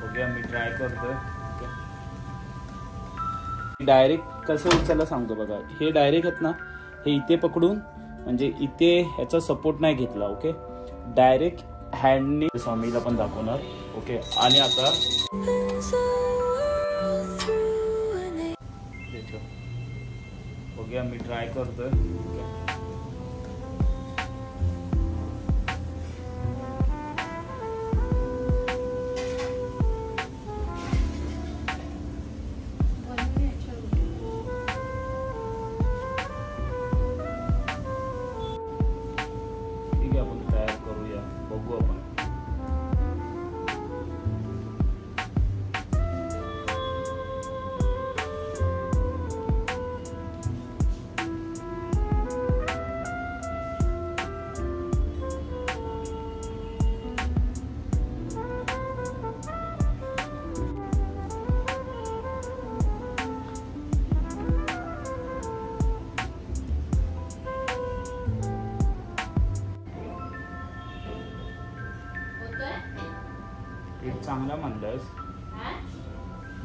बघूया मी ट्राय करतोय. डायरेक्ट कसं उचलला सांगतो बघा. हे डायरेक्ट आहेत ना, हे इथे पकडून म्हणजे इथे ह्याचा सपोर्ट नाही घेतला. ओके, डायरेक्ट हँडने स्वामीला पण दाखवणार. ओके, आणि आता बघूया मी ट्राय करतोय. ठीक आहे, आपण तयार करूया, बघू आपण. पीठ चांगला मांडलायस,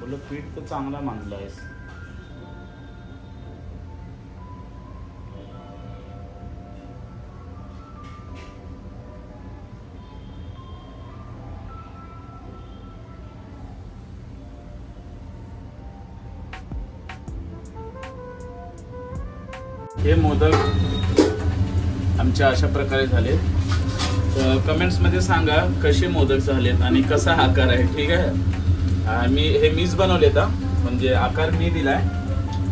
बोलो पीठ तर चांगला मांडलायस. हे मोदक आमचे अशा प्रकारे झाले. तर कमेंट्स मध्ये सांगा कसे मोदक झालेत आणि कसा आकार आहे. ठीक आहे, मीच बनवले था, म्हणजे आकार मी दिलाय,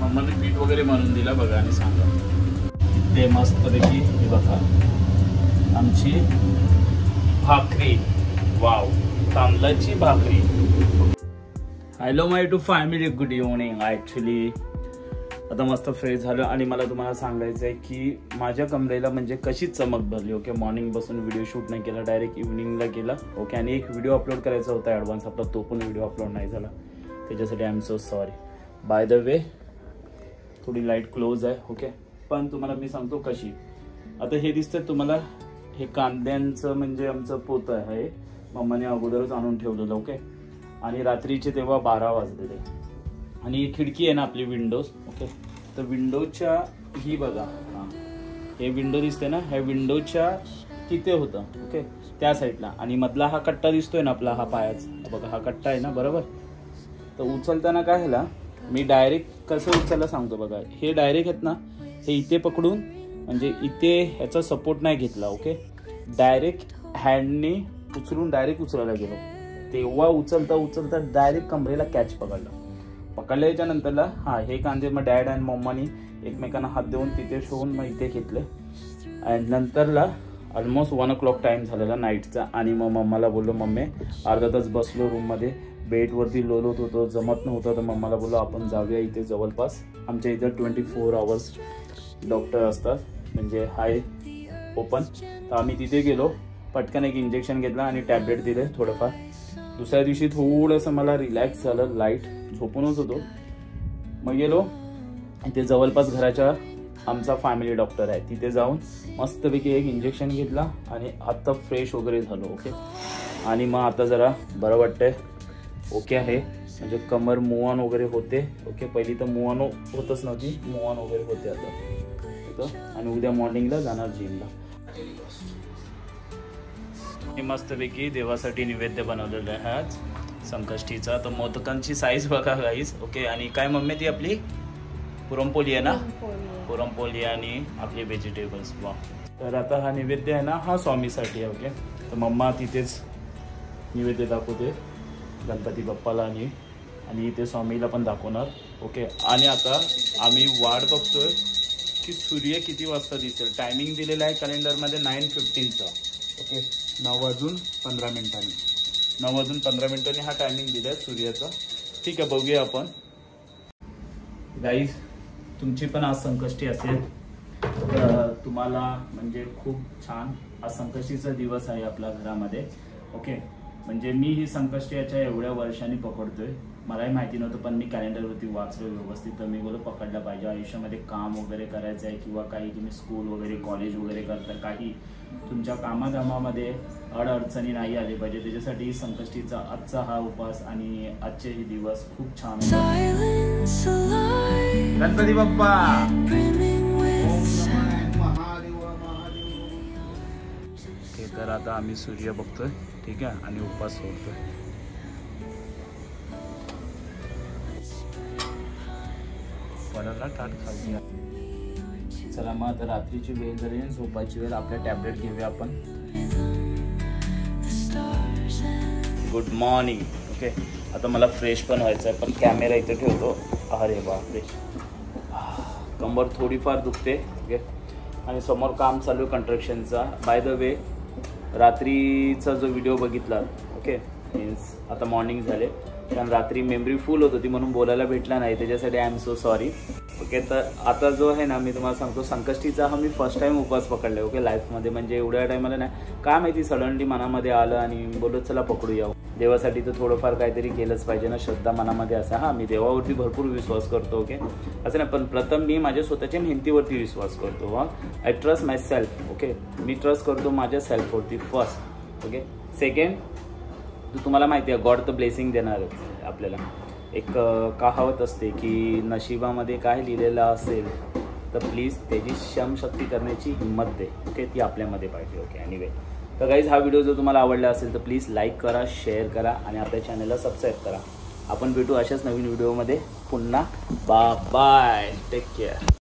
मम्मीने पीठ वगैरे बनवून दिला. बघा आणि सांगा. ते मस्तपैकी हे बघा आमची भाकरी. वाव, तांदळाची भाकरी. Hello my two family, good evening. Actually आता मस्त फ्रेश झालं आणि मला तुम्हाला सांगायचं आहे की माझ्या कमरेला म्हणजे कशी चमक भरली. ओके, मॉर्निंग बसून व्हिडिओ शूट नाही केला, डायरेक्ट इव्हनिंगला केला. ओके, आणि एक व्हिडिओ अपलोड करायचा होता ॲडव्हान्स आपला, तो पण व्हिडिओ अपलोड नाही झाला, त्याच्यासाठी I am so sorry. By the way थोडी लाईट क्लोज आहे. ओके, पण तुम्हाला मी सांगतो कशी. आता हे दिसतं तुम्हाला, हे कांद्यांचं म्हणजे आमचं पोतं आहे, मम्माने अगोदरच आणून ठेवलेलं. ओके, आणि रात्रीचे तेव्हा 12 वाजलेले. आणि खिडकी आहे ना आपली विंडोज. ओके, तर विंडोच्या ही बघा, हां हे विंडो दिसते ना, ह्या विंडोच्या तिथे होतं. ओके, त्या साईडला. आणि मधला हा कट्टा दिसतोय ना आपला, हा पायाचा बघा, हा कट्टा आहे ना, बरोबर. तर उचलताना काय ह्याला मी डायरेक्ट कसं उचलला सांगतो बघा. हे डायरेक्ट आहेत ना, हे इथे पकडून म्हणजे इथे ह्याचा सपोर्ट नाही घेतला. ओके, डायरेक्ट हँडने उचलून डायरेक्ट उचलायला गेलो. तेव्हा उचलता उचलता डायरेक्ट कमरेला कॅच पकडल्याच्या नंतरला हा हे कांदे मग डॅड आणि मम्मानी एकमेकांना हात देऊन तिथे शोवून मग इथे घेतले. आणि नंतरला ऑलमोस्ट 1 o'clock टाइम झालेला नाईटचा. आणि मग मम्माला बोललो, मम्मी अर्धा तास बसलो रूममध्ये, बेडवरती लोलत होतो, जमत नव्हतं. तर मम्माला बोललो आपण जाऊया इथे जवळपास, आमच्या इथं 24 hours डॉक्टर असतात, म्हणजे हाय ओपन. तर आम्ही तिथे गेलो, पटकन एक इंजेक्शन घेतला आणि टॅबलेट दिले थोडंफार. दुसऱ्या दिवशी थोडंसं मला रिलॅक्स झालं, लाईट झोपूनच होतो. मग गेलो इथे जवळपास घराच्या आमचा फॅमिली डॉक्टर आहे, तिथे जाऊन मस्तपैकी एक इंजेक्शन घेतला आणि आता फ्रेश वगैरे झालो. ओके, आणि मग आता जरा बरं वाटतंय. ओके आहे, म्हणजे कमर मूव ऑन वगैरे होते. ओके, पहिली तर मूव ऑन होतच नव्हती, मूव ऑन वगैरे होते आता. आणि उद्या मॉर्निंगला जाणार जिमला. हे मस्तपैकी देवासाठी नैवेद्य बनवलेलं आहे आज संकष्टीचा. तर मोदकांची साईज बघा गाईस. ओके, आणि काय मम्मी ती आपली पुरणपोळी आहे ना, पुरणपोळी आणि आपले व्हेजिटेबल्स. वा, तर आता हा नैवेद्य आहे ना, हा स्वामीसाठी आहे. ओके, तर मम्मा तिथेच नैवेद्य दाखवते गणपती बाप्पाला आणि इथे स्वामीला पण दाखवणार. ओके, आणि आता आम्ही वाट बघतोय की सूर्य किती वाजता दिसेल. टायमिंग दिलेला आहे कॅलेंडरमध्ये 9:15चा. ओके, 9:15. 9:15 हा टायमिंग दिला आहे सूर्याचा. ठीक आहे, बघूया आपण. गाईज, तुमची पण आज संकष्टी असेल तर तुम्हाला म्हणजे खूप छान. आज संकष्टीचा दिवस आहे आपल्या घरामध्ये. ओके, म्हणजे मी ही संकष्टी याच्या एवढ्या वर्षांनी पकडतोय. मलाही माहिती नव्हतं, पण मी कॅलेंडरवरती वाचलं व्यवस्थित, तर मी बोललो पकडलं पाहिजे. आयुष्यामध्ये काम वगैरे करायचं आहे किंवा काही तुम्ही स्कूल वगैरे कॉलेज वगैरे करता, काही तुमच्या कामाधामामध्ये अडचणी नाही आले पाहिजे, त्याच्यासाठी संकष्टीचा आजचा हा उपवास आणि आजचे हे दिवस खूप छान आहे. गणपती बाप्पा. तर आता आम्ही सूर्य बघतोय, ठीक आहे, आणि उपवास सोडतोय. पडायला ताट खाली. चला मग आता रात्रीची वेळ झाली, झोपायची वेळ, आपल्या टॅबलेट घेऊया आपण. Good morning. ओके, आता मला फ्रेश पण व्हायचं आहे, पण कॅमेरा इथे ठेवतो. अरे बापरे, कंबर थोडीफार दुखते. ओके, आणि समोर काम चालू कंस्ट्रक्शनचा. बाय द वे, रात्रीचा जो व्हिडिओ बघितला, ओके, मीन्स आता मॉर्निंग झाले, कारण रात्री मेमरी फुल होत होती म्हणून बोलायला भेटला नाही, त्याच्यासाठी I am so sorry. Okay, तर आता जो आहे ना, मी तुम्हाला सांगतो, संकष्टीचा हा मी फर्स्ट टाईम उपवास पकडला. ओके, लाईफमध्ये, म्हणजे एवढ्या टाईमाला नाही, काय माहिती सडनली मनामध्ये आलं आणि बोलत चला पकडूया. देवासाठी तर थोडंफार काहीतरी केलंच पाहिजे ना, श्रद्धा मनामध्ये असा. हां, मी देवावरती भरपूर विश्वास करतो. ओके, असं नाही, पण प्रथम मी माझ्या स्वतःच्या मेहनतीवरती विश्वास करतो. हां, I trust my self. Okay, me trust करतो माझ्या सेल्फवरती फर्स्ट. ओके, सेकंड, तुम्हाला माहिती आहे गॉड तर ब्लेसिंग देणारच आपल्याला. एक कहावत असते की नशिबामध्ये काय लिहिलेलं असेल तर प्लीज त्याची क्षमशक्ती करण्याची हिंमत दे. ओके, ती आपल्यामध्ये पाहिजे. ओके, एनिवे, तर गाईज हा व्हिडिओ जर तुम्हाला आवडला असेल तर प्लीज लाईक करा, शेअर करा आणि आपल्या चॅनलला सबस्क्राईब करा. आपण भेटू अशाच नवीन व्हिडिओमध्ये पुन्हा. Bye, take care.